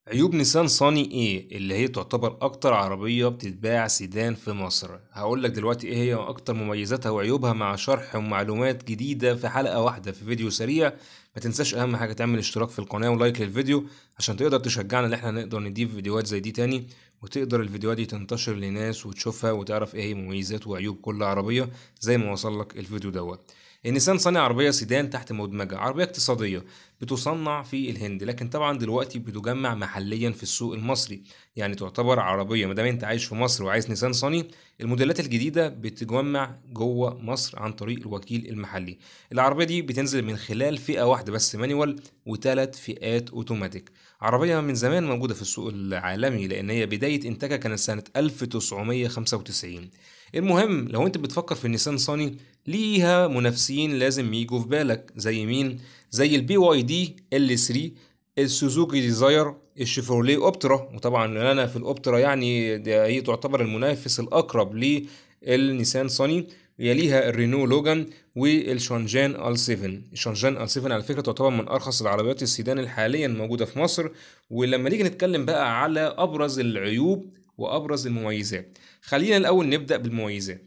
عيوب نيسان صاني ايه اللي هي تعتبر اكتر عربية بتتباع سيدان في مصر؟ هقول لك دلوقتي ايه هي اكتر مميزاتها وعيوبها مع شرح ومعلومات جديدة في حلقة واحدة في فيديو سريع. ما تنساش اهم حاجة تعمل اشتراك في القناة ولايك للفيديو عشان تقدر تشجعنا ان احنا نقدر نضيف فيديوهات زي دي تاني، وتقدر الفيديوهات دي تنتشر لناس وتشوفها وتعرف ايه هي مميزات وعيوب كل عربية زي ما وصل لك الفيديو دوت. النيسان صنع عربية سيدان تحت مدمجة، عربية اقتصادية بتصنع في الهند، لكن طبعا دلوقتي بتجمع محليا في السوق المصري. يعني تعتبر عربية مادام انت عايش في مصر وعايز نيسان صني، الموديلات الجديدة بتجمع جوه مصر عن طريق الوكيل المحلي. العربية دي بتنزل من خلال فئة واحدة بس مانيوال وثلاث فئات اوتوماتيك. عربية من زمان موجودة في السوق العالمي لأن هي بداية إنتاجها كانت سنة 1995. المهم لو أنت بتفكر في النيسان صاني، ليها منافسين لازم يجوا في بالك. زي مين؟ زي البي واي دي ال 3، السوزوكي ديزاير، الشيفروليه اوبترا. وطبعا انا في الاوبترا يعني هي تعتبر المنافس الاقرب للنيسان صني. يليها الرينو لوجان والشانجان ال 7. الشانجان ال 7 على فكره تعتبر من ارخص العربيات السيدان الحاليا موجوده في مصر. ولما نيجي نتكلم بقى على ابرز العيوب وابرز المميزات، خلينا الاول نبدا بالمميزات.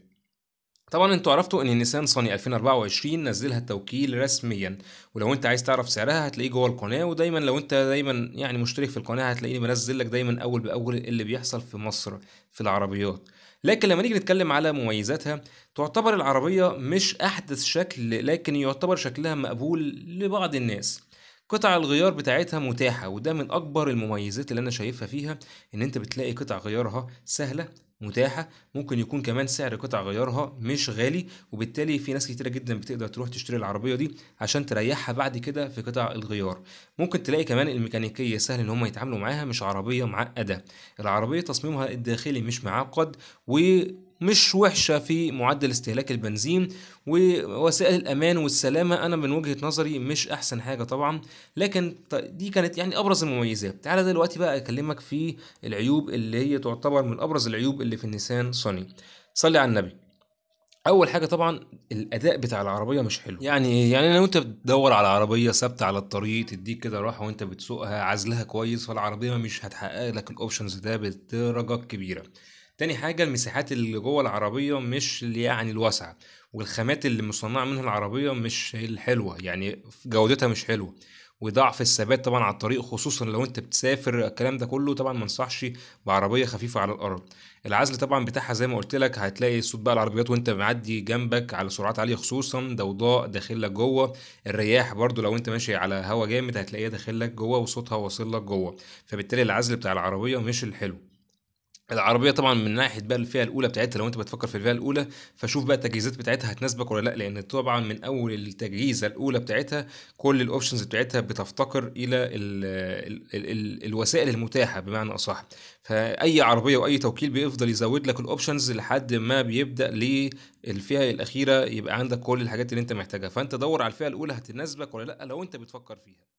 طبعا انتوا عرفتوا ان نيسان صني 2024 نزلها التوكيل رسميا، ولو انت عايز تعرف سعرها هتلاقيه جوه القناه. ودايما لو انت دايما يعني مشترك في القناه هتلاقيني بنزل لك دايما اول باول اللي بيحصل في مصر في العربيات. لكن لما نيجي نتكلم على مميزاتها، تعتبر العربيه مش احدث شكل، لكن يعتبر شكلها مقبول لبعض الناس. قطع الغيار بتاعتها متاحة، وده من أكبر المميزات اللي أنا شايفها فيها، إن أنت بتلاقي قطع غيارها سهلة متاحة. ممكن يكون كمان سعر قطع غيارها مش غالي، وبالتالي في ناس كتيرة جدا بتقدر تروح تشتري العربية دي عشان تريحها بعد كده في قطع الغيار. ممكن تلاقي كمان الميكانيكية سهل ان هم يتعاملوا معاها، مش عربية معقدة. العربية تصميمها الداخلي مش معقد، ومش وحشة في معدل استهلاك البنزين. ووسائل الأمان والسلامة أنا من وجهة نظري مش أحسن حاجة طبعا. لكن دي كانت يعني أبرز المميزات. تعالى دلوقتي بقى أكلمك في العيوب اللي هي تعتبر من ابرز العيوب اللي في النيسان صني. صلي على النبي. اول حاجه طبعا الاداء بتاع العربيه مش حلو. يعني ايه؟ يعني لو انت بتدور على عربيه ثابته على الطريق تديك كده راحه وانت بتسوقها، عزلها كويس، فالعربيه مش هتحقق لك الاوبشنز ده بدرجه كبيره. تاني حاجة المساحات اللي جوه العربية مش يعني الواسعة، والخامات اللي مصنعة منها العربية مش الحلوة، يعني جودتها مش حلوة. وضعف الثبات طبعا على الطريق، خصوصا لو انت بتسافر. الكلام ده كله طبعا ما انصحش بعربية خفيفة على الارض. العزل طبعا بتاعها زي ما قلت لك، هتلاقي صوت بقى العربيات وانت معدي جنبك على سرعات عالية، خصوصا ضوضاء داخل لك جوه. الرياح برضو لو انت ماشي على هوا جامد هتلاقيها داخل لك جوه وصوتها واصل لك جوه. فبالتالي العزل بتاع العربية مش الحلو. العربية طبعا من ناحية بقى الفئة الأولى بتاعتها، لو أنت بتفكر في الفئة الأولى فشوف بقى التجهيزات بتاعتها هتناسبك ولا لأ، لأن طبعا من أول التجهيزة الأولى بتاعتها كل الأوبشنز بتاعتها بتفتقر إلى ال الوسائل المتاحة بمعنى أصح. فأي عربية وأي توكيل بيفضل يزود لك الأوبشنز لحد ما بيبدأ للفئة الأخيرة يبقى عندك كل الحاجات اللي أنت محتاجها. فأنت دور على الفئة الأولى هتناسبك ولا لأ لو أنت بتفكر فيها.